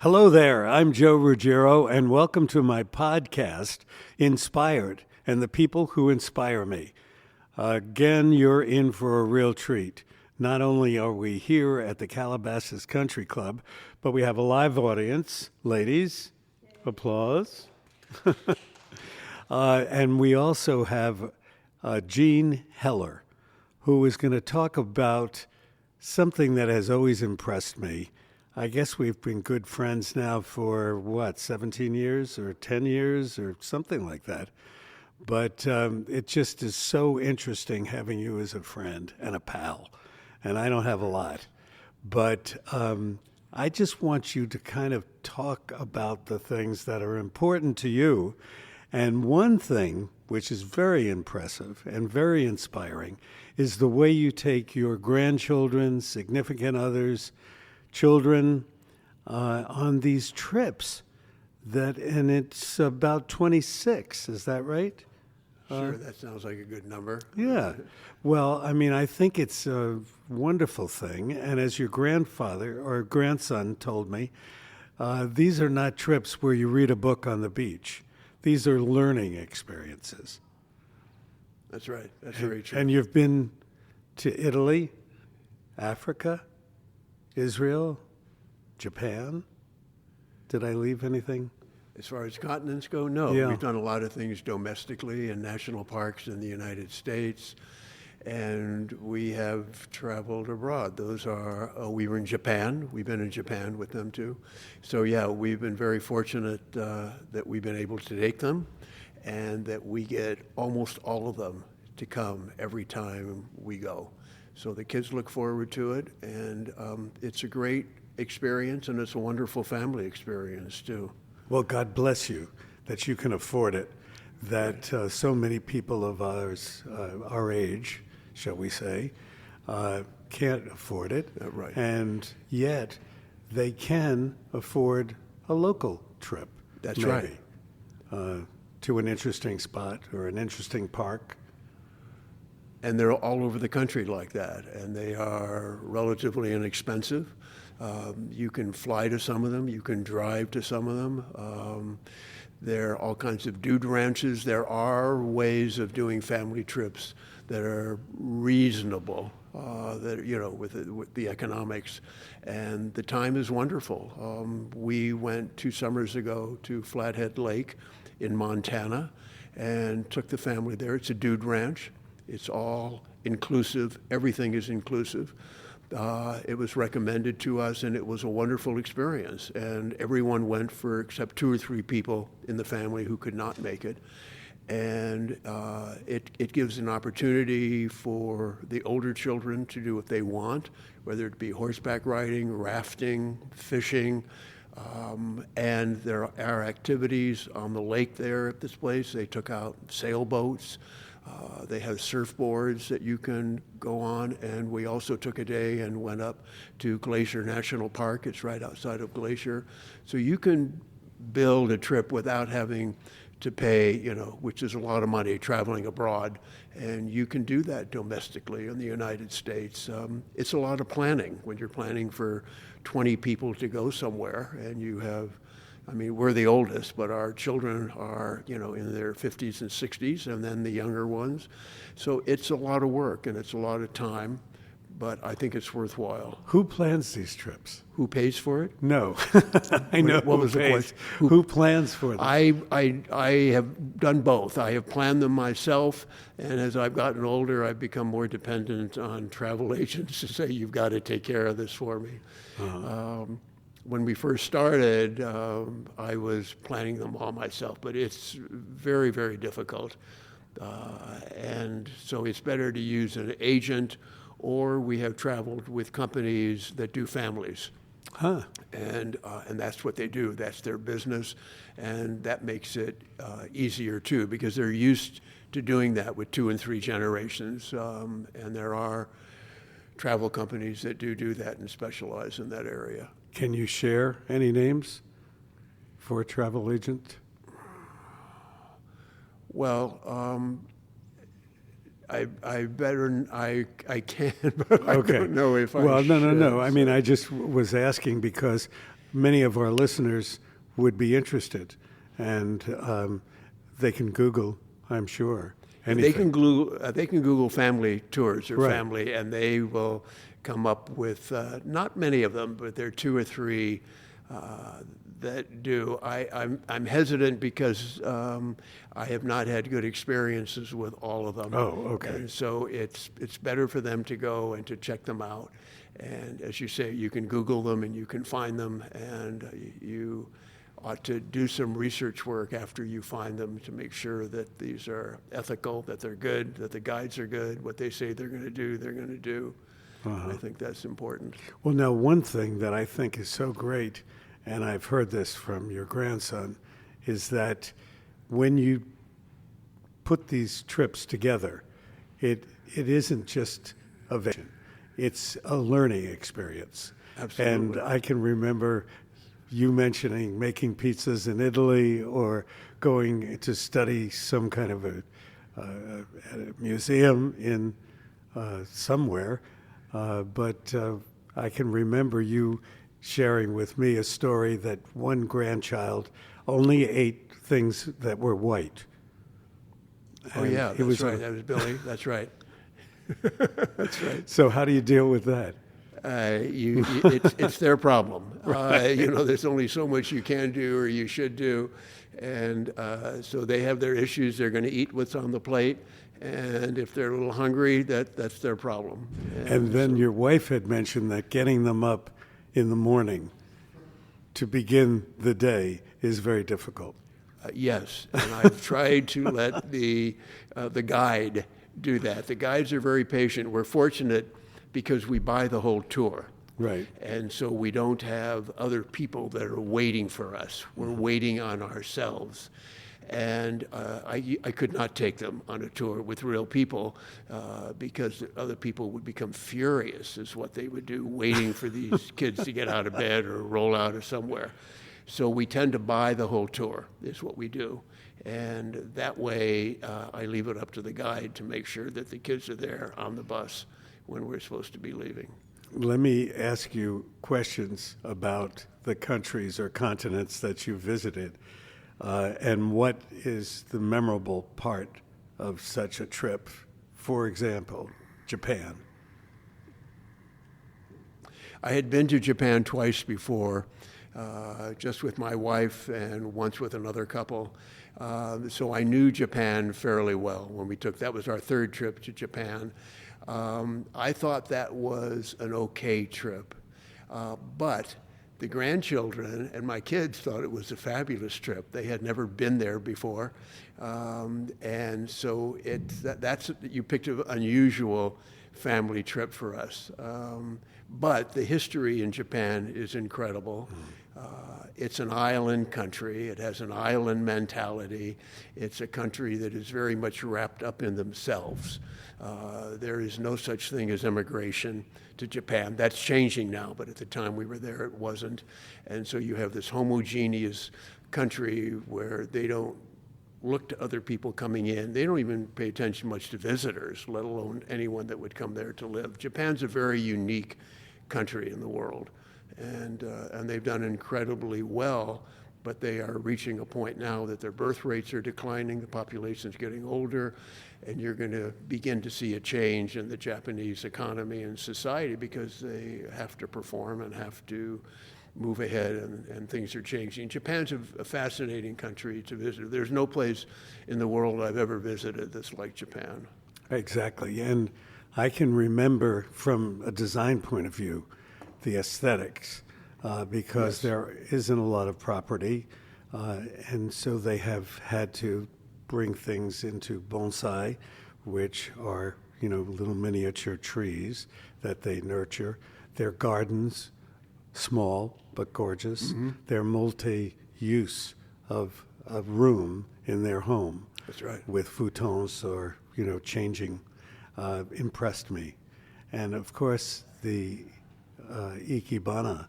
Hello there, I'm Joe Ruggiero, and welcome to my podcast, Inspired, and the people who inspire me. Again, you're in for a real treat. Not only are we here at the Calabasas Country Club, but we have a live audience. Ladies, applause. And we also have Jean Heller, who is going to talk about something that has always impressed me. I guess we've been good friends now for, 17 years or 10 years or something like that. But it just is so interesting having you as a friend and a pal. And I don't have a lot. But I just want you to kind of talk about the things that are important to you. And one thing, which is very impressive and very inspiring, is the way you take your grandchildren, significant others, children on these trips. And it's about 26, is that right? Sure, that sounds like a good number. Yeah. Well, I mean, I think it's a wonderful thing. And as your grandfather or grandson told me, these are not trips where you read a book on the beach. These are learning experiences. That's right. That's very true. And you've been to Italy, Africa, Israel, Japan. Did I leave anything? As far as continents go, no. Yeah. We've done a lot of things domestically in national parks in the United States, and we have traveled abroad. We were in Japan. We've been in Japan with them too. So yeah, we've been very fortunate that we've been able to take them, and that we get almost all of them to come every time we go. So the kids look forward to it, and it's a great experience, and it's a wonderful family experience too. Well, God bless you that you can afford it, that so many people of ours, our age, shall we say, can't afford it. Right. And yet they can afford a local trip. That's maybe, right. To an interesting spot or an interesting park. And they're all over the country like that, and they are relatively inexpensive. You can fly to some of them, you can drive to some of them. There are all kinds of dude ranches. There are ways of doing family trips that are reasonable, with the economics, and the time is wonderful. We went 2 summers ago to Flathead Lake in Montana and took the family there. It's a dude ranch. It's all inclusive. Everything is inclusive. It was recommended to us, and it was a wonderful experience. And everyone went except 2 or 3 people in the family who could not make it. And it gives an opportunity for the older children to do what they want, whether it be horseback riding, rafting, fishing. And there are activities on the lake there at this place. They took out sailboats. They have surfboards that you can go on, and we also took a day and went up to Glacier National Park. It's right outside of Glacier. So you can build a trip without having to pay, which is a lot of money traveling abroad, and you can do that domestically in the United States. It's a lot of planning when you're planning for 20 people to go somewhere, and you have we're the oldest, but our children are, in their 50s and 60s, and then the younger ones. So it's a lot of work, and it's a lot of time, but I think it's worthwhile. Who plans these trips? Who pays for it? No. I know What who was the pays. question? Who plans for them? I have done both. I have planned them myself, and as I've gotten older, I've become more dependent on travel agents to say, you've got to take care of this for me. Uh-huh. When we first started, I was planning them all myself, but it's very, very difficult. And so it's better to use an agent, or we have traveled with companies that do families. Huh. And that's what they do. That's their business, and that makes it easier too, because they're used to doing that with 2 and 3 generations. And there are travel companies that do that and specialize in that area. Can you share any names for a travel agent? Well, I better, I can, but I Okay. don't know if I Well, no. should, I mean, I just was asking because many of our listeners would be interested, and they can Google, I'm sure, anything. They can Google family tours or Right. family, and they will come up with not many of them, but there are two or three that do. I'm hesitant because I have not had good experiences with all of them. Oh, okay. And so it's better for them to go and to check them out. And as you say, you can Google them and you can find them, and you ought to do some research work after you find them to make sure that these are ethical, that they're good, that the guides are good, what they say they're going to do, they're going to do. I think that's important. Well, now, one thing that I think is so great, and I've heard this from your grandson, is that when you put these trips together, it isn't just a vacation. It's a learning experience. Absolutely. And I can remember you mentioning making pizzas in Italy or going to study some kind of a museum in somewhere. But I can remember you sharing with me a story that one grandchild only ate things that were white. Oh, And yeah, it that's was right. That was Billy. That's right. That's right. So how do you deal with that? It's their problem. There's only so much you can do or you should do. And so they have their issues. They're going to eat what's on the plate. And if they're a little hungry, that's their problem. And then your wife had mentioned that getting them up in the morning to begin the day is very difficult. Yes, and I've tried to let the guide do that. The guides are very patient. We're fortunate because we buy the whole tour. Right. And so we don't have other people that are waiting for us. We're waiting on ourselves. And I could not take them on a tour with real people because other people would become furious, is what they would do, waiting for these kids to get out of bed or roll out of somewhere. So we tend to buy the whole tour, is what we do. And that way, I leave it up to the guide to make sure that the kids are there on the bus when we're supposed to be leaving. Let me ask you questions about the countries or continents that you visited, and what is the memorable part of such a trip? For example, Japan. I had been to Japan twice before, just with my wife and once with another couple. So I knew Japan fairly well when we took, that was our third trip to Japan. I thought that was an okay trip, but the grandchildren and my kids thought it was a fabulous trip. They had never been there before, and so that's you picked an unusual family trip for us. But the history in Japan is incredible. It's an island country. It has an island mentality. It's a country that is very much wrapped up in themselves. There is no such thing as immigration to Japan. That's changing now, but at the time we were there, it wasn't. And so you have this homogeneous country where they don't look to other people coming in. They don't even pay attention much to visitors, let alone anyone that would come there to live. Japan's a very unique country in the world, and they've done incredibly well, but they are reaching a point now that their birth rates are declining, the population's getting older, and you're going to begin to see a change in the Japanese economy and society because they have to perform and have to move ahead, and things are changing. Japan's a fascinating country to visit. There's no place in the world I've ever visited that's like Japan. Exactly. And I can remember from a design point of view, the aesthetics, because there isn't a lot of property. And so they have had to bring things into bonsai, which are, little miniature trees that they nurture. Their gardens, small but gorgeous. Mm-hmm. They're multi-use of room in their home. That's right. With futons or, changing, impressed me. And of course, the ikebana,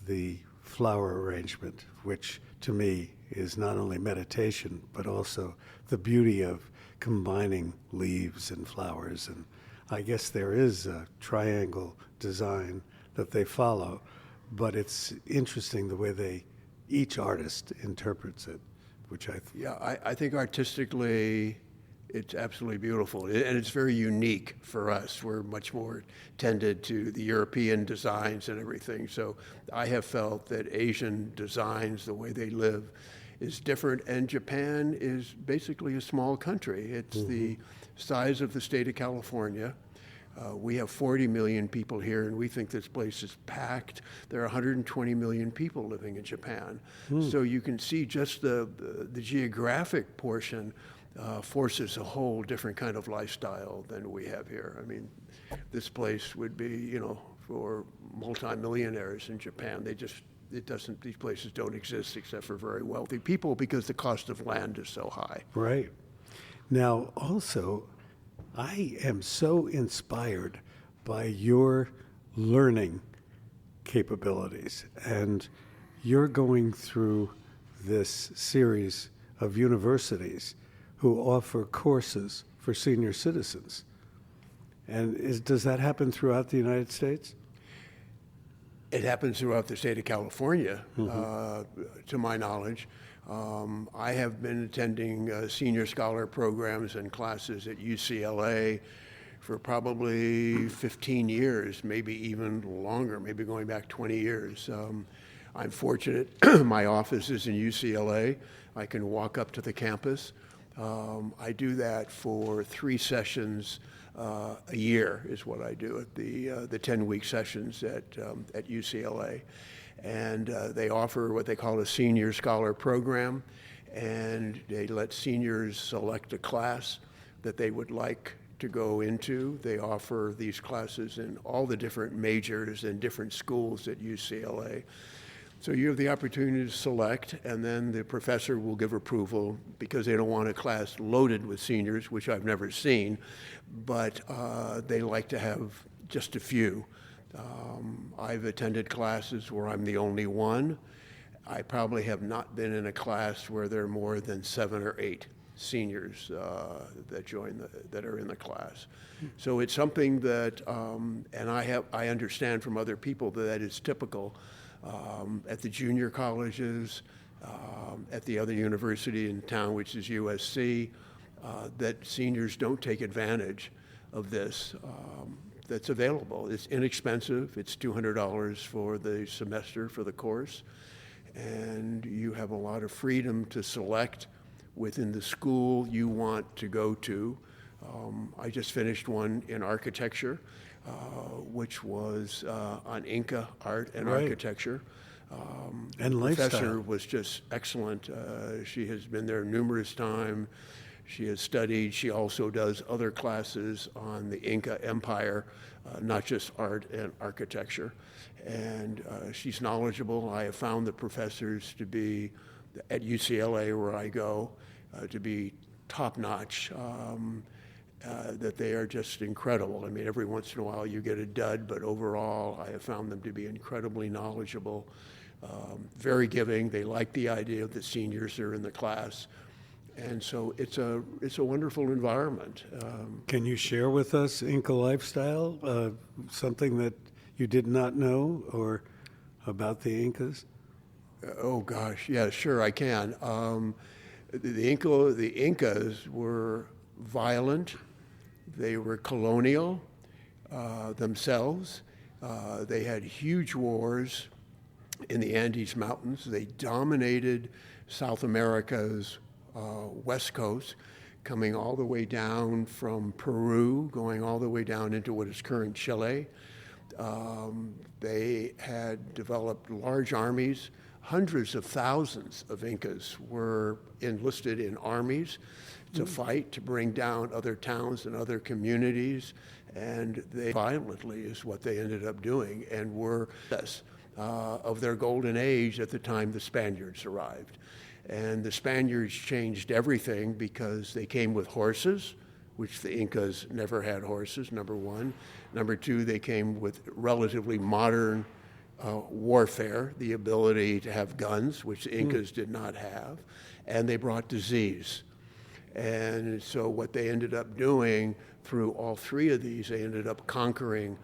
the flower arrangement, which to me is not only meditation, but also the beauty of combining leaves and flowers. And I guess there is a triangle design that they follow. but it's interesting the way each artist interprets it, which Yeah, I think artistically, it's absolutely beautiful, and it's very unique for us. We're much more tended to the European designs and everything. So I have felt that Asian designs, the way they live, is different. And Japan is basically a small country. It's the size of the state of California. We have 40 million people here, and we think this place is packed. There are 120 million people living in Japan. So you can see just the geographic portion forces a whole different kind of lifestyle than we have here. I mean, this place would be, for multimillionaires in Japan. These places don't exist except for very wealthy people because the cost of land is so high. Right. Now, also, I am so inspired by your learning capabilities, and you're going through this series of universities who offer courses for senior citizens. And does that happen throughout the United States? It happens throughout the state of California, to my knowledge. I have been attending senior scholar programs and classes at UCLA for probably 15 years, maybe even longer, maybe going back 20 years. I'm fortunate. My office is in UCLA. I can walk up to the campus. I do that for 3 sessions a year is what I do at the 10-week sessions at UCLA. And they offer what they call a senior scholar program, and they let seniors select a class that they would like to go into. They offer these classes in all the different majors and different schools at UCLA. So you have the opportunity to select, and then the professor will give approval because they don't want a class loaded with seniors, which I've never seen, but they like to have just a few. I've attended classes where I'm the only one. I probably have not been in a class where there are more than 7 or 8 seniors that are in the class. So it's something that, and I understand from other people that is typical at the junior colleges, at the other university in town, which is USC, that seniors don't take advantage of this. That's available. It's inexpensive. It's $200 for the semester for the course, and you have a lot of freedom to select within the school you want to go to. I just finished one in architecture, which was on Inca art and architecture. And the lifestyle. professor was just excellent. She has been there numerous times. She has studied. She also does other classes on the Inca Empire, not just art and architecture. And she's knowledgeable. I have found the professors to be, at UCLA where I go, to be top-notch, that they are just incredible. I mean, every once in a while you get a dud, but overall I have found them to be incredibly knowledgeable, very giving. They like the idea that seniors are in the class. And so it's a wonderful environment. Can you share with us Inca lifestyle, something that you did not know or about the Incas? Oh gosh, yeah, sure I can. The Incas were violent. They were colonial themselves. They had huge wars in the Andes Mountains. They dominated South America's west coast, coming all the way down from Peru, going all the way down into what is current Chile. They had developed large armies. Hundreds of thousands of Incas were enlisted in armies to fight, to bring down other towns and other communities, and they violently is what they ended up doing, and were of their golden age at the time the Spaniards arrived. And the Spaniards changed everything because they came with horses, which the Incas never had horses, number one. Number two, they came with relatively modern warfare, the ability to have guns, which the Incas did not have, and they brought disease. And so what they ended up doing through all 3 of these, they ended up conquering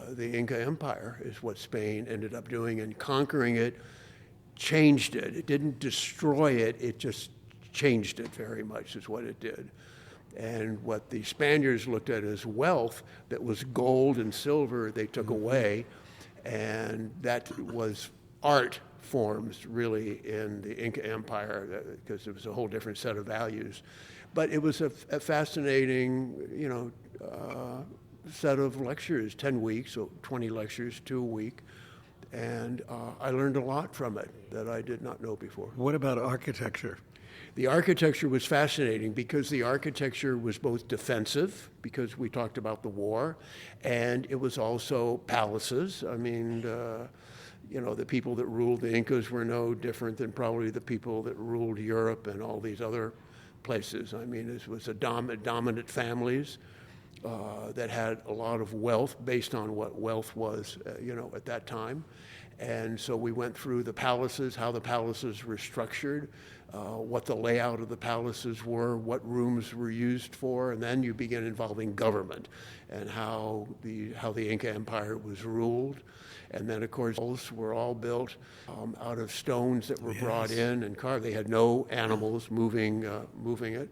The Inca Empire is what Spain ended up doing, and conquering it changed it. It didn't destroy it, it just changed it very much, is what it did. And what the Spaniards looked at as wealth, that was gold and silver, they took away, and that was art forms really in the Inca Empire, because it was a whole different set of values. But it was a fascinating, set of lectures, 10 weeks, so 20 lectures, 2 a week. And I learned a lot from it that I did not know before. What about architecture? The architecture was fascinating because the architecture was both defensive, because we talked about the war, and it was also palaces. I mean, the people that ruled the Incas were no different than probably the people that ruled Europe and all these other places. I mean, it was a dominant families that had a lot of wealth based on what wealth was, at that time. And so we went through the palaces, how the palaces were structured, what the layout of the palaces were, what rooms were used for, and then you begin involving government and how the Inca Empire was ruled. And then, of course, those were all built out of stones that were brought in and carved. They had no animals moving it,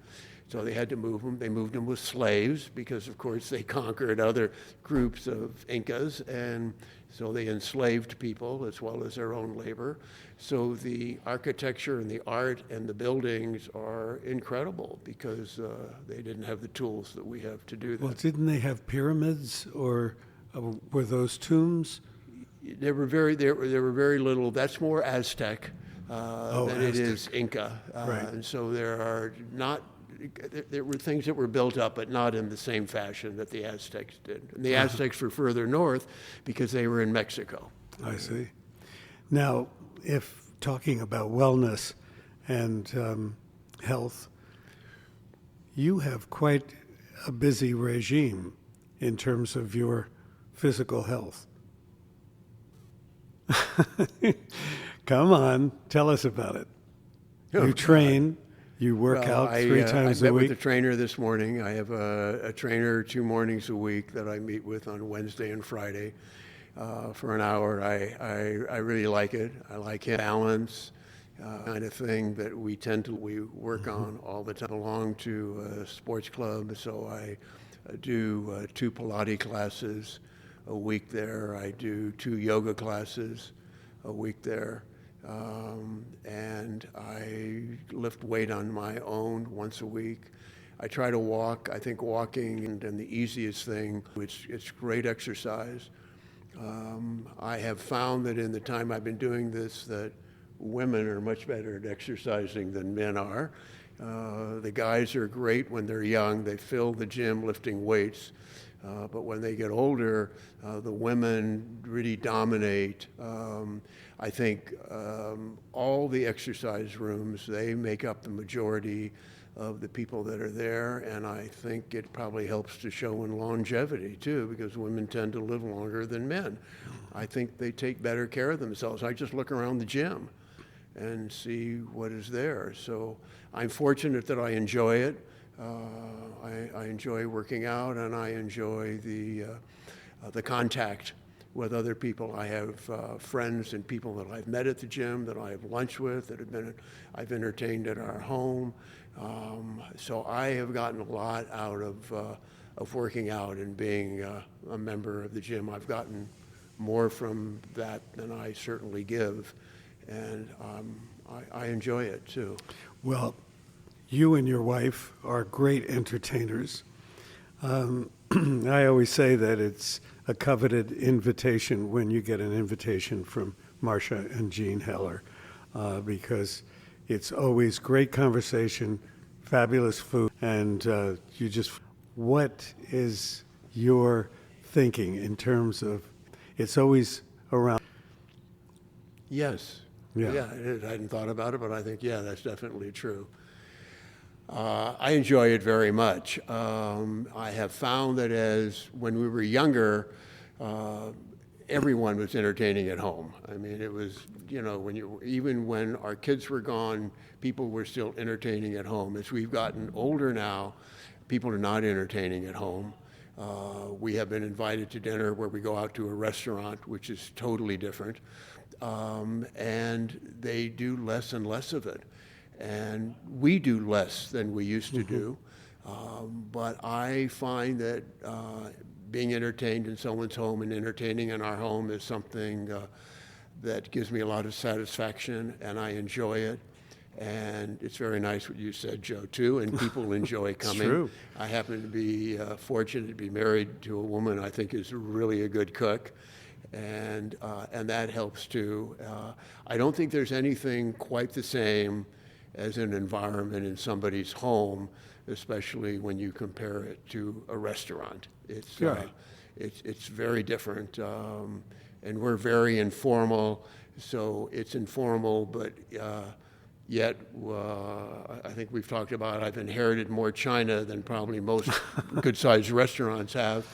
so they had to move them. They moved them with slaves because, of course, they conquered other groups of Incas, and so they enslaved people as well as their own labor. So the architecture and the art and the buildings are incredible because they didn't have the tools that we have to do that. Well, didn't they have pyramids, or were those tombs? There were very little. That's more Aztec than it is Inca, Right. and so there were things that were built up, but not in the same fashion that the Aztecs did. And the Aztecs were further north because they were in Mexico. I see. Now, if talking about wellness and health, you have quite a busy regime in terms of your physical health. Come on, tell us about it. You train, you work out 3 times I a met week. with a trainer this morning. I have a trainer 2 mornings a week that I meet with on Wednesday and Friday for an hour. I really like it. I like him. Balance, kind of thing that we work on all the time. I belong to a sports club, so I do 2 Pilates classes a week there. I do 2 yoga classes a week there. And I lift weight on my own once a week. I try to walk. I think walking and the easiest thing, it's great exercise. I have found that in the time I've been doing this that women are much better at exercising than men are. The guys are great when they're young. They fill the gym lifting weights. But when they get older, the women really dominate. I think all the exercise rooms, they make up the majority of the people that are there, and I think it probably helps to show in longevity too, because women tend to live longer than men. I think they take better care of themselves. I just look around the gym and see what is there. So I'm fortunate that I enjoy it. I enjoy working out, and I enjoy the contact with other people. I have friends and people that I've met at the gym, that I have lunch with, that I've entertained at our home. So I have gotten a lot out of working out and being a member of the gym. I've gotten more from that than I certainly give, and I enjoy it too. Well, you and your wife are great entertainers. I always say that it's a coveted invitation when you get an invitation from Marcia and Jean Heller, because it's always great conversation, fabulous food, and what is your thinking in terms of, it's always around. Yes. Yeah. I hadn't thought about it, but I think, that's definitely true. I enjoy it very much. I have found that when we were younger, everyone was entertaining at home. I mean, it was, even when our kids were gone, people were still entertaining at home. As we've gotten older now, people are not entertaining at home. We have been invited to dinner where we go out to a restaurant, which is totally different. And they do less and less of it. And we do less than we used to do. But I find that being entertained in someone's home and entertaining in our home is something that gives me a lot of satisfaction, and I enjoy it. And it's very nice what you said, Joe, too, and people enjoy coming. True. I happen to be fortunate to be married to a woman I think is really a good cook, and that helps too. I don't think there's anything quite the same as an environment in somebody's home, especially when you compare it to a restaurant. It's very different, and we're very informal. So it's informal, but yet I think we've talked about I've inherited more china than probably most good-sized restaurants have,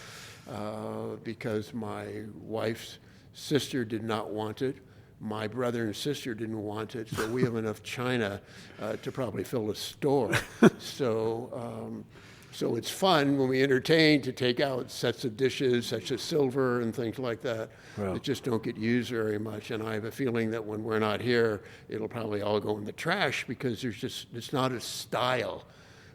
because my wife's sister did not want it. My brother and sister didn't want it, so we have enough china to probably fill a store. So it's fun when we entertain to take out sets of dishes such as silver and things like that that just don't get used very much. And I have a feeling that when we're not here, it'll probably all go in the trash because it's not a style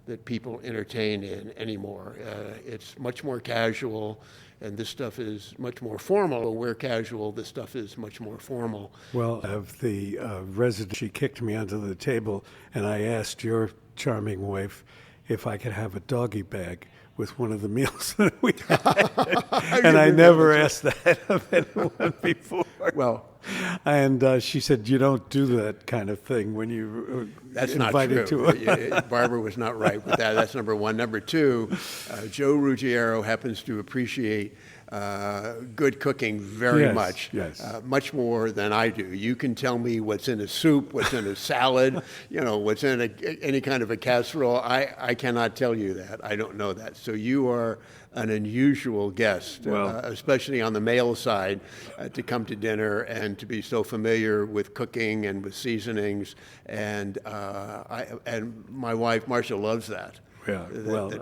that people entertain in anymore. It's much more casual, and this stuff is much more formal. We're casual, this stuff is much more formal. Well, of the resident, she kicked me under the table, and I asked your charming wife if I could have a doggy bag with one of the meals that we had. And I never asked that of anyone before. Well, and she said, you don't do that kind of thing when you that's not invited true. to a... Barbara was not right with that. That's number one. Number two, Joe Ruggiero happens to appreciate good cooking very much, much more than I do. You can tell me what's in a soup, what's in a salad, what's in any kind of a casserole. I cannot tell you that. I don't know that. So you are an unusual guest, especially on the male side, to come to dinner and to be so familiar with cooking and with seasonings. And my wife, Marcia, loves that. Yeah,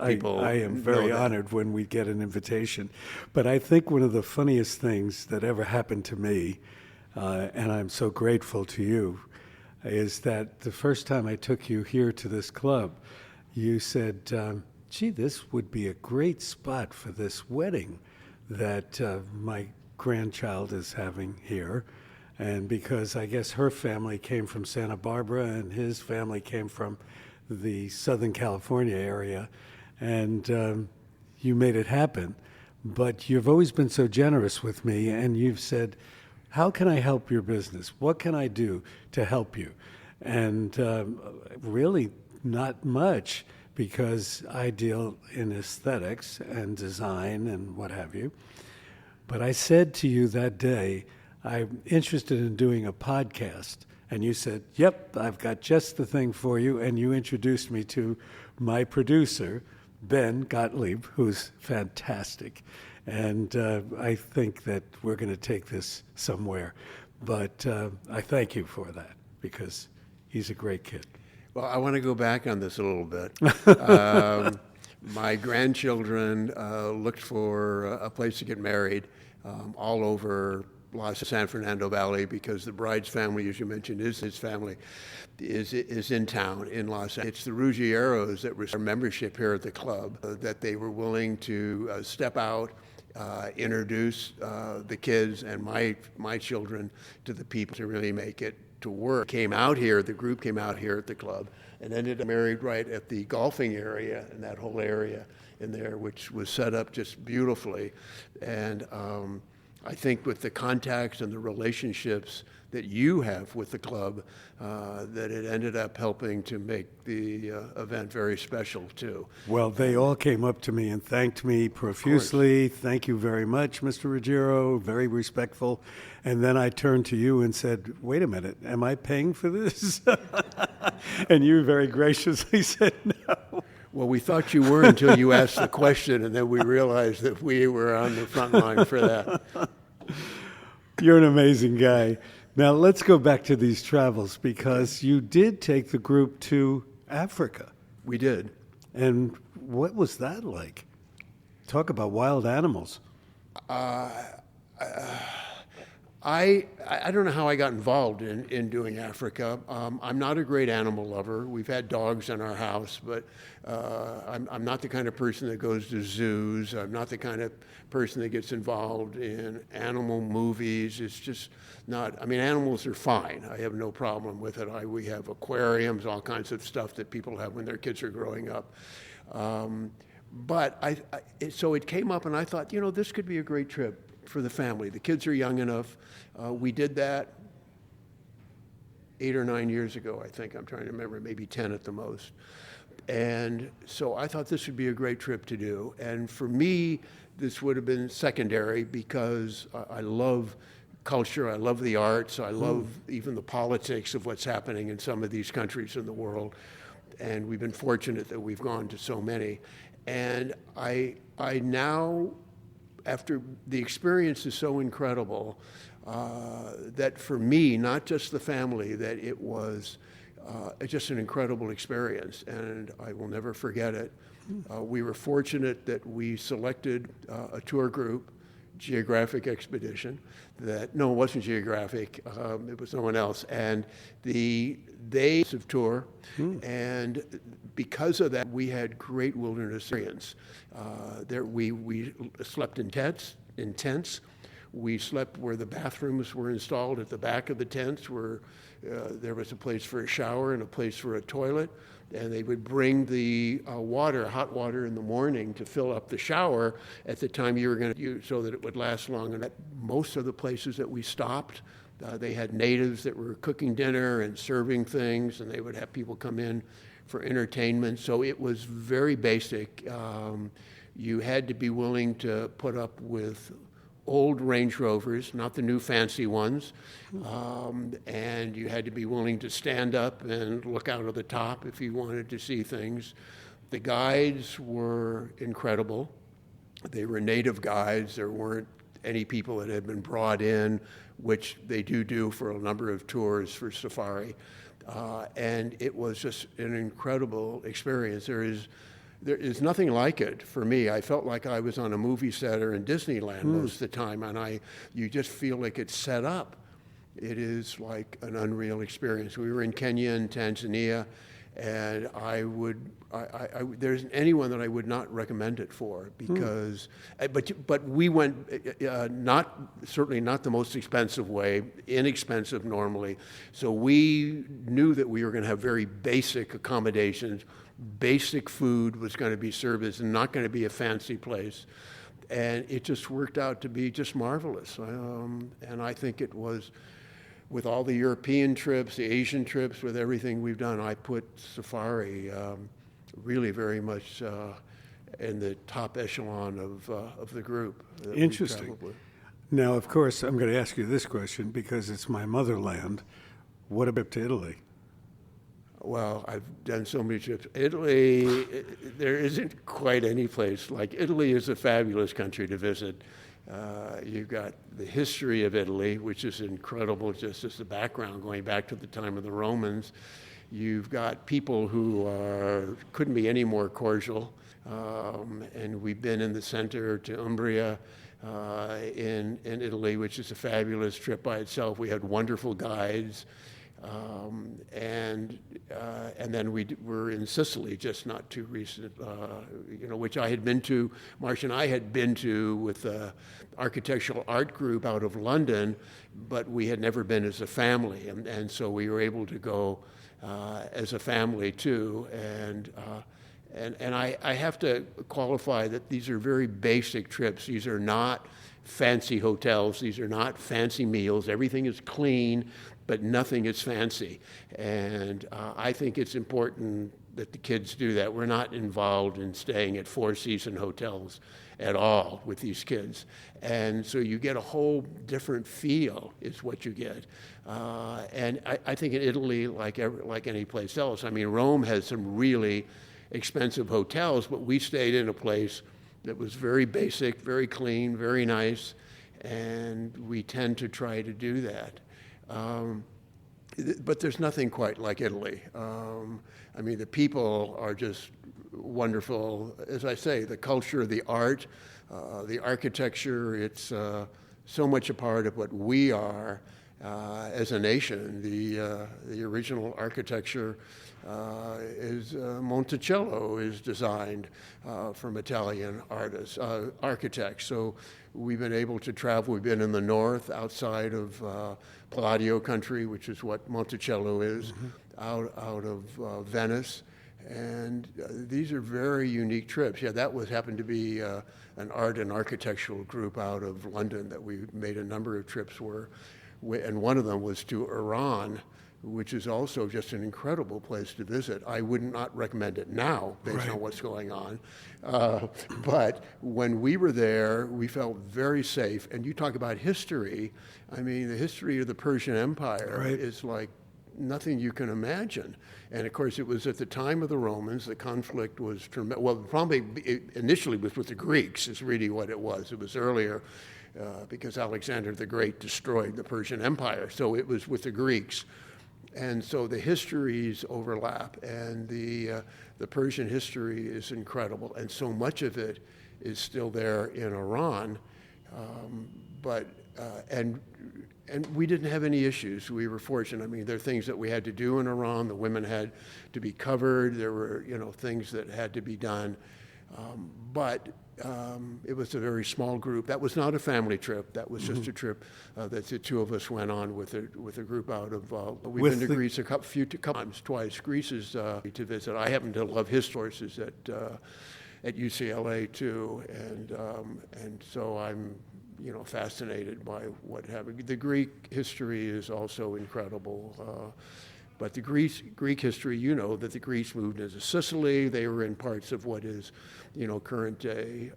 I am very honored when we get an invitation. But I think one of the funniest things that ever happened to me, and I'm so grateful to you, is that the first time I took you here to this club, you said, gee, this would be a great spot for this wedding that my grandchild is having here. And because I guess her family came from Santa Barbara and his family came from the Southern California area, and you made it happen. But you've always been so generous with me, and you've said, how can I help your business? What can I do to help you? And really not much, because I deal in aesthetics and design and what have you. But I said to you that day, I'm interested in doing a podcast. And you said, yep, I've got just the thing for you. And you introduced me to my producer, Ben Gottlieb, who's fantastic. And I think that we're going to take this somewhere. But I thank you for that, because he's a great kid. Well, I want to go back on this a little bit. My grandchildren looked for a place to get married all over San Fernando Valley, because the bride's family, as you mentioned, is his family, is in town in Los Angeles. It's the Ruggieros that received membership here at the club that they were willing to step out, introduce the kids and my children to the people to really make it to work. The group came out here at the club and ended up married right at the golfing area and that whole area in there, which was set up just beautifully. And I think with the contacts and the relationships that you have with the club, that it ended up helping to make the event very special too. Well, they all came up to me and thanked me profusely. Thank you very much, Mr. Ruggiero, very respectful. And then I turned to you and said, wait a minute, am I paying for this? And you very graciously said no. Well, we thought you were until you asked the question, and then we realized that we were on the front line for that. You're an amazing guy. Now, let's go back to these travels, because you did take the group to Africa. We did. And what was that like? Talk about wild animals. I don't know how I got involved in doing Africa. I'm not a great animal lover. We've had dogs in our house, but I'm not the kind of person that goes to zoos. I'm not the kind of person that gets involved in animal movies. It's just not, I mean, animals are fine. I have no problem with it. We have aquariums, all kinds of stuff that people have when their kids are growing up. But so it came up and I thought, this could be a great trip for the family. The kids are young enough. We did that 8 or 9 years ago, I think. I'm trying to remember, maybe 10 at the most. And so I thought this would be a great trip to do. And for me, this would have been secondary because I love culture, I love the arts, I love even the politics of what's happening in some of these countries in the world. And we've been fortunate that we've gone to so many. And I now, after the experience is so incredible, that for me, not just the family, that it was just an incredible experience, and I will never forget it. We were fortunate that we selected a tour group, Geographic Expedition, no, it wasn't Geographic, it was someone else, and they of tour, and because of that, we had great wilderness experience. We slept in tents. We slept where the bathrooms were installed at the back of the tents, where there was a place for a shower and a place for a toilet. And they would bring the hot water in the morning to fill up the shower at the time you were going to use, so that it would last long. And at most of the places that we stopped, they had natives that were cooking dinner and serving things, and they would have people come in for entertainment. So it was very basic. You had to be willing to put up with old Range Rovers, not the new fancy ones, and you had to be willing to stand up and look out of the top if you wanted to see things. The guides were incredible. They were native guides. There weren't any people that had been brought in, which they do for a number of tours for safari. And it was just an incredible experience. There is nothing like it for me. I felt like I was on a movie set or in Disneyland most of the time, and you just feel like it's set up. It is like an unreal experience. We were in Kenya and Tanzania, and there's anyone that I would not recommend it for because, but we went certainly not the most expensive way, inexpensive normally. So we knew that we were going to have very basic accommodations. Basic food was going to be served. It's not going to be a fancy place. And it just worked out to be just marvelous. And I think it was, with all the European trips, the Asian trips, with everything we've done, I put safari really very much in the top echelon of the group. Interesting. Now, of course, I'm going to ask you this question because it's my motherland. What about to Italy? Well, I've done so many trips. Italy, there isn't quite any place like Italy. Is a fabulous country to visit. You've got the history of Italy, which is incredible, just as the background going back to the time of the Romans. You've got people who couldn't be any more cordial, and we've been in the center to Umbria in Italy, which is a fabulous trip by itself. We had wonderful guides. And then we were in Sicily just not too recent, which I had been to, Marcia and I had been to with the architectural art group out of London, but we had never been as a family. And so we were able to go as a family too. And I have to qualify that these are very basic trips. These are not fancy hotels. These are not fancy meals. Everything is clean, but nothing is fancy. And I think it's important that the kids do that. We're not involved in staying at four-season hotels at all with these kids. And so you get a whole different feel is what you get. And I think in Italy, like any place else, I mean, Rome has some really expensive hotels, but we stayed in a place that was very basic, very clean, very nice, and we tend to try to do that. But there's nothing quite like Italy. I mean, the people are just wonderful. As I say, the culture, the art, the architecture, it's so much a part of what we are as a nation. The original architecture is Monticello is designed from Italian architects. So we've been able to travel. We've been in the north, outside of Palladio country, which is what Monticello is, out of Venice. And these are very unique trips. Yeah, that happened to be an art and architectural group out of London that we made a number of trips and one of them was to Iran, which is also just an incredible place to visit. I would not recommend it now, based on what's going on. But when we were there, we felt very safe. And you talk about history. I mean, the history of the Persian Empire is like nothing you can imagine. And of course, it was at the time of the Romans. The conflict was tremendous. Well, probably initially was with the Greeks, is really what it was. It was earlier because Alexander the Great destroyed the Persian Empire. So it was with the Greeks. And so the histories overlap, and the Persian history is incredible, and so much of it is still there in Iran. And we didn't have any issues. We were fortunate. I mean, there are things that we had to do in Iran. The women had to be covered. There were, things that had to be done. But it was a very small group. That was not a family trip. That was just a trip that the two of us went on with a group out of. We've been to Greece a couple times, twice. Greece is to visit. I happen to love his courses at UCLA too, and so I'm fascinated by what happened. The Greek history is also incredible. But the Greek history, that the Greeks moved into Sicily. They were in parts of what is, current day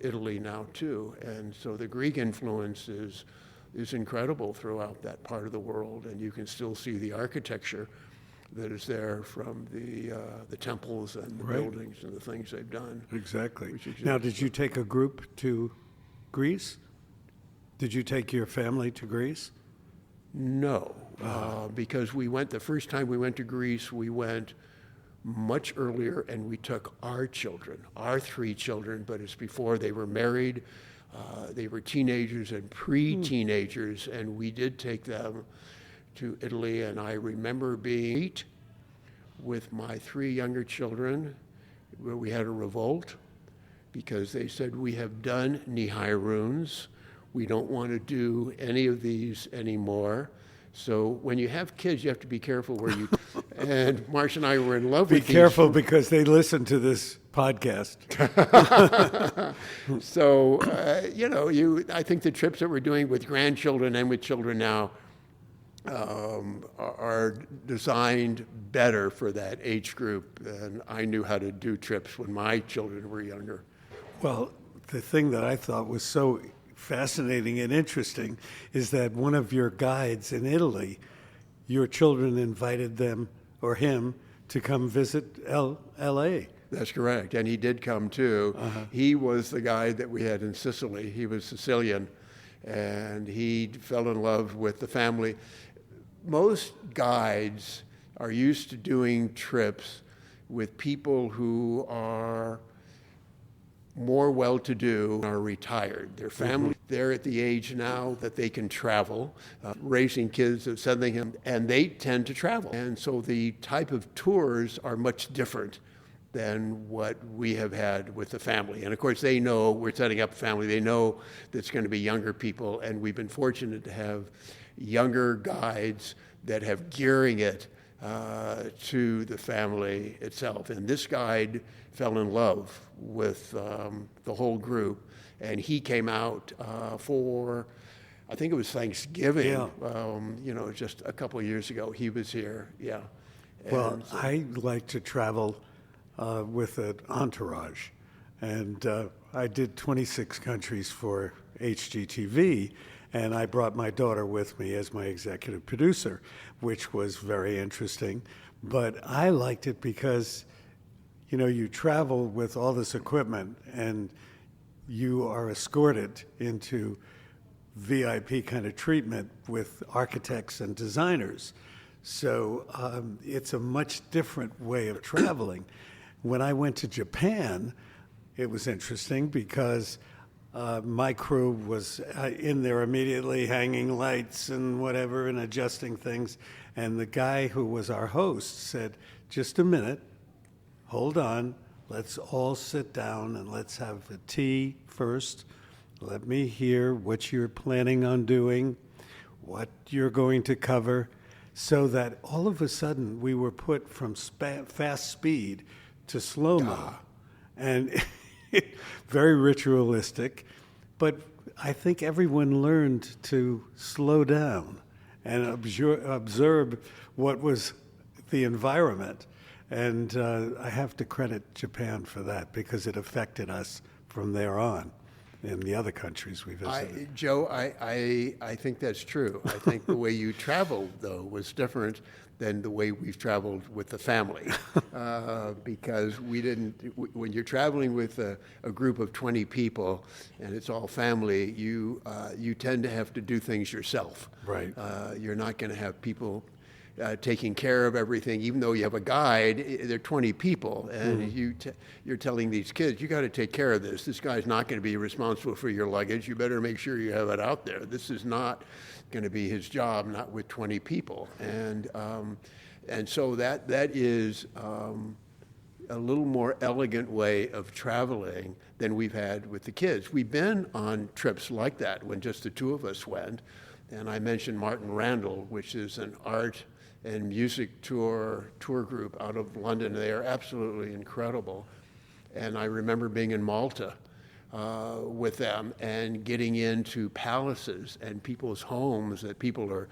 Italy now too. And so the Greek influence is incredible throughout that part of the world. And you can still see the architecture that is there from the temples and the buildings and the things they've done. Exactly. Now, did you take a group to Greece? Did you take your family to Greece? No, because the first time we went to Greece, we went much earlier, and we took our children, our 3 children, but it's before they were married. They were teenagers and pre-teenagers, and we did take them to Italy, and I remember being with my 3 younger children, where we had a revolt, because they said, we have done Nihai runes. We don't want to do any of these anymore. So when you have kids, you have to be careful where you. And Marcia and I were in love with these. Be careful because they listen to this podcast. So, I think the trips that we're doing with grandchildren and with children now are designed better for that age group. And I knew how to do trips when my children were younger. Well, the thing that I thought was so fascinating and interesting is that one of your guides in Italy, your children invited them or him to come visit L.A. That's correct, and he did come too. He was the guide that we had in Sicily. He was Sicilian, and he fell in love with the family. Most guides are used to doing trips with people who are more well-to-do, are retired. Their family, they're at the age now that they can travel, raising kids, sending them, and they tend to travel. And so the type of tours are much different than what we have had with the family. And of course, they know we're setting up a family. They know that it's going to be younger people, and we've been fortunate to have younger guides that have gearing it to the family itself. And this guide fell in love with the whole group, and he came out for, I think it was Thanksgiving, just a couple of years ago. He was here, yeah. Well, I like to travel with an entourage, and I did 26 countries for HGTV, and I brought my daughter with me as my executive producer, which was very interesting. But I liked it because, you travel with all this equipment and you are escorted into VIP kind of treatment with architects and designers. So it's a much different way of traveling. When I went to Japan, it was interesting because my crew was in there immediately, hanging lights and whatever and adjusting things. And the guy who was our host said, "Just a minute, hold on. Let's all sit down and let's have a tea first. Let me hear what you're planning on doing, what you're going to cover," so that all of a sudden we were put from fast speed to slow-mo. And very ritualistic. But I think everyone learned to slow down and observe what was the environment. And I have to credit Japan for that because it affected us from there on in the other countries we visited. Joe, I think that's true. I think the way you traveled, though, was different than the way we've traveled with the family. Because we didn't, when you're traveling with a group of 20 people and it's all family, you tend to have to do things yourself. Right. You're not going to have people taking care of everything, even though you have a guide. There are 20 people, and you're telling these kids, you got to take care of this. This guy's not going to be responsible for your luggage. You better make sure you have it out there. This is not going to be his job, not with 20 people. And so that is a little more elegant way of traveling than we've had with the kids. We've been on trips like that when just the two of us went. And I mentioned Martin Randall, which is an art and music tour group out of London. They are absolutely incredible. And I remember being in Malta with them and getting into palaces and people's homes that people are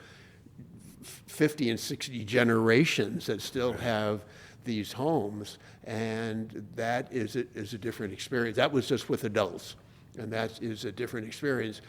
50 and 60 generations that still have these homes. And that is a different experience. That was just with adults. And that is a different experience.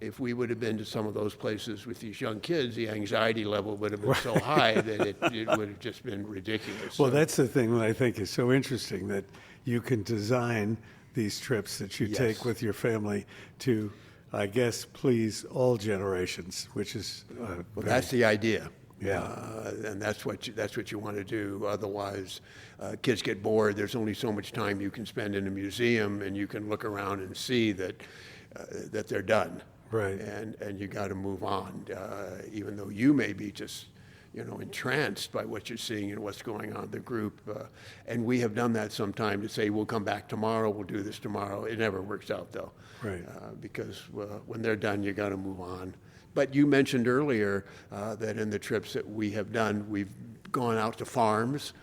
If we would have been to some of those places with these young kids, the anxiety level would have been so high that it would have just been ridiculous. Well, that's the thing that I think is so interesting, that you can design these trips that you take with your family to, I guess, please all generations, which is well, that's the idea. Yeah. And that's what you want to do. Otherwise, kids get bored. There's only so much time you can spend in a museum, and you can look around and see that they're done. Right. And you got to move on, even though you may be just entranced by what you're seeing and what's going on in the group. And we have done that sometime to say, we'll come back tomorrow, we'll do this tomorrow. It never works out, though. Right. Because when they're done, you got to move on. But you mentioned earlier that in the trips that we have done, we've gone out to farms.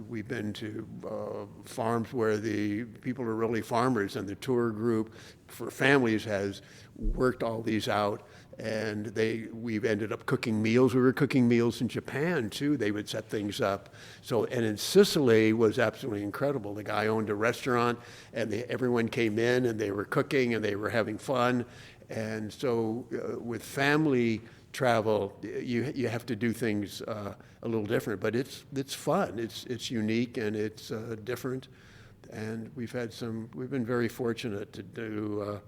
We've been to farms where the people are really farmers, and the tour group for families has worked all these out. And we've ended up cooking meals. We were cooking meals in Japan too. They would set things up. And in Sicily was absolutely incredible. The guy owned a restaurant, and everyone came in, and they were cooking, and they were having fun. And so with family travel, you have to do things a little different. But it's fun. It's unique, and it's different. And we've been very fortunate to do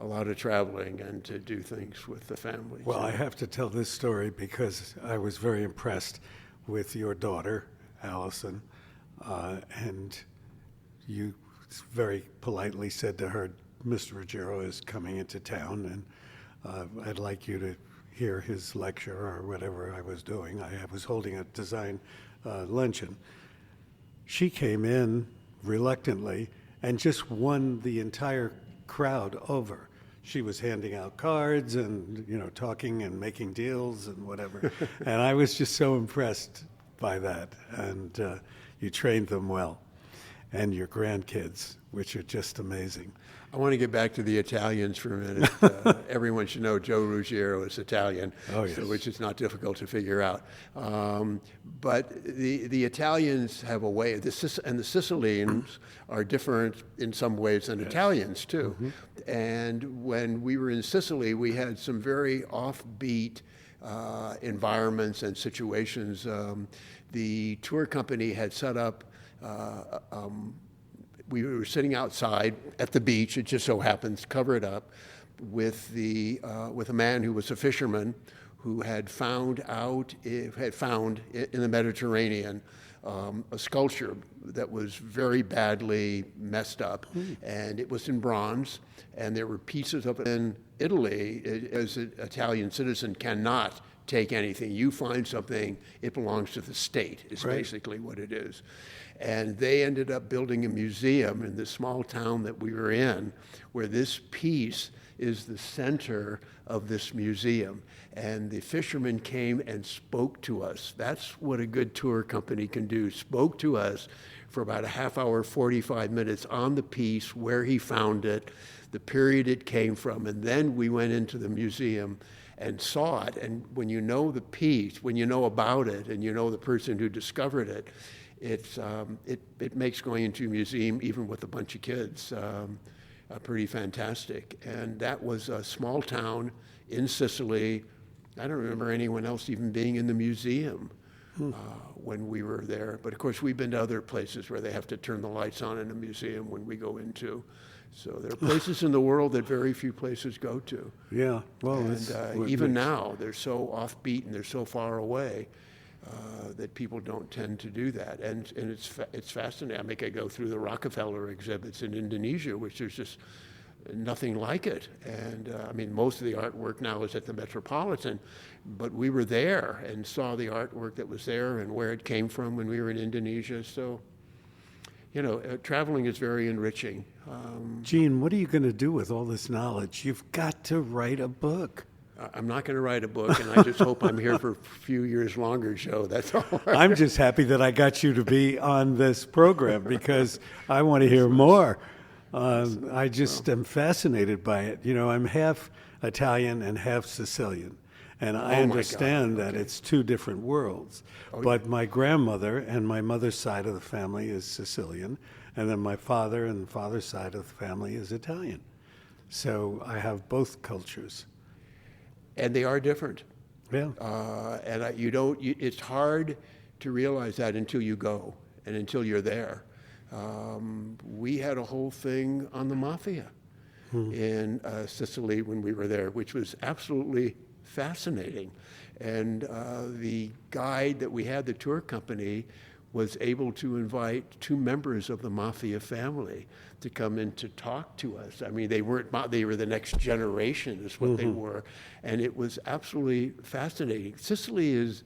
a lot of traveling and to do things with the family. Well, I have to tell this story because I was very impressed with your daughter, Allison, and you very politely said to her, "Mr. Ruggiero is coming into town, and I'd like you to hear his lecture," or whatever I was doing. I was holding a design luncheon. She came in reluctantly and just won the entire crowd over. She was handing out cards and talking and making deals and whatever. And I was just so impressed by that. And you trained them well. And your grandkids, which are just amazing. I want to get back to the Italians for a minute. Everyone should know Joe Ruggiero is Italian, which is not difficult to figure out. But the Italians have a way, and the Sicilians are different in some ways than Italians too. Mm-hmm. And when we were in Sicily, we had some very offbeat environments and situations. The tour company had set up we were sitting outside at the beach, it just so happens, covered up, with a man who was a fisherman who had found in the Mediterranean a sculpture that was very badly messed up, and it was in bronze, and there were pieces of it. In Italy, as an Italian citizen, cannot take anything. You find something, it belongs to the state, is basically what it is. And they ended up building a museum in the small town that we were in, where this piece is the center of this museum. And the fisherman came and spoke to us. That's what a good tour company can do. Spoke to us for about a half hour, 45 minutes on the piece, where he found it, the period it came from. And then we went into the museum and saw it. And when you know the piece, when you know about it, and you know the person who discovered it, it makes going into a museum, even with a bunch of kids, pretty fantastic. And that was a small town in Sicily. I don't remember anyone else even being in the museum when we were there. But of course, we've been to other places where they have to turn the lights on in a museum when we go into. So there are places in the world that very few places go to. Yeah, well, and even now, they're so offbeat and they're so far away that people don't tend to do that. And it's fascinating. I could go through the Rockefeller exhibits in Indonesia, which there's just nothing like it. And I mean, most of the artwork now is at the Metropolitan, but we were there and saw the artwork that was there and where it came from when we were in Indonesia. So, you know, traveling is very enriching. Gene, what are you going to do with all this knowledge? You've got to write a book. I'm not going to write a book, and I just hope I'm here for a few years longer, Joe. That's all. I'm just happy that I got you to be on this program because I want to hear more. I just am fascinated by it. You know, I'm half Italian and half Sicilian, and I understand that it's two different worlds. But my grandmother and my mother's side of the family is Sicilian, and then my father and the father's side of the family is Italian. So I have both cultures. And they are different. Yeah. It's hard to realize that until you go and until you're there. We had a whole thing on the mafia in Sicily when we were there, which was absolutely fascinating. And the guide that we had, the tour company, was able to invite two members of the mafia family to come in to talk to us. I mean, they were the next generation is what they were. And it was absolutely fascinating. Sicily is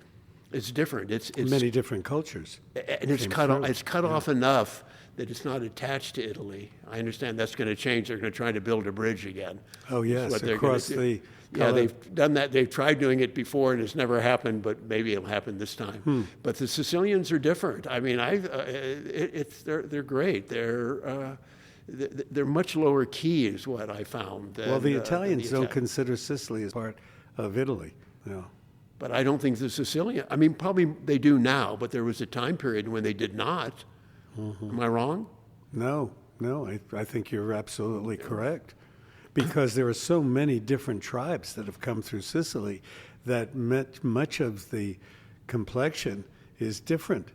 different. It's many different cultures. And it's cut off enough that it's not attached to Italy. I understand that's going to change. They're going to try to build a bridge again. Oh, yes, across the... Yeah, they've done that. They've tried doing it before, and it's never happened, but maybe it'll happen this time. But the Sicilians are different. I mean, they're great. They're much lower key is what I found. Well, the Italians don't consider Sicily as part of Italy. No. But I don't think the Sicilian, I mean, probably they do now, but there was a time period when they did not. Am I wrong? No, I think you're absolutely correct. Because there are so many different tribes that have come through Sicily that much of the complexion is different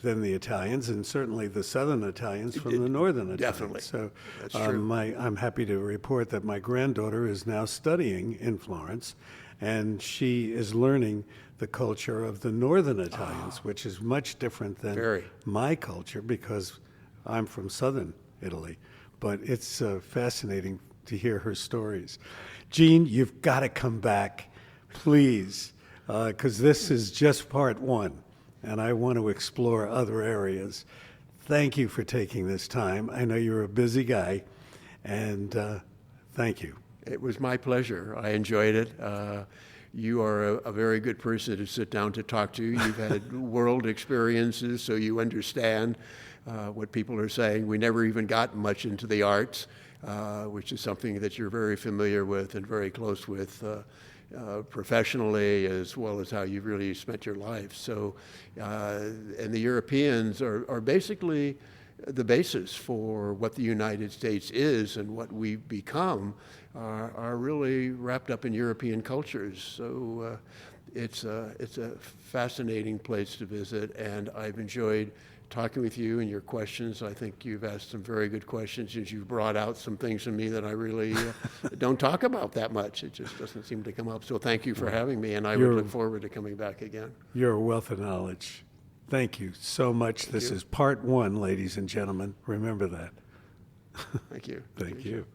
than the Italians, and certainly the southern Italians from the northern Italians. Definitely. So that's true. I'm happy to report that my granddaughter is now studying in Florence, and she is learning the culture of the northern Italians, which is much different than my culture because I'm from southern Italy. But it's fascinating to hear her stories. Gene, you've got to come back, please, because this is just part one, and I want to explore other areas. Thank you for taking this time. I know you're a busy guy, and thank you. It was my pleasure. I enjoyed it. You are a very good person to sit down to talk to. You've had world experiences, so you understand what people are saying. We never even got much into the arts. Which is something that you're very familiar with and very close with professionally, as well as how you've really spent your life. So, and the Europeans are basically the basis for what the United States is and what we've become are really wrapped up in European cultures. So it's a fascinating place to visit, and I've enjoyed talking with you and your questions. I think you've asked some very good questions, and you've brought out some things in me that I really don't talk about that much. It just doesn't seem to come up. So thank you for having me, and I would look forward to coming back again. You're a wealth of knowledge. Thank you so much. This you. is part one, ladies and gentlemen. Remember that. Thank you. Thank you.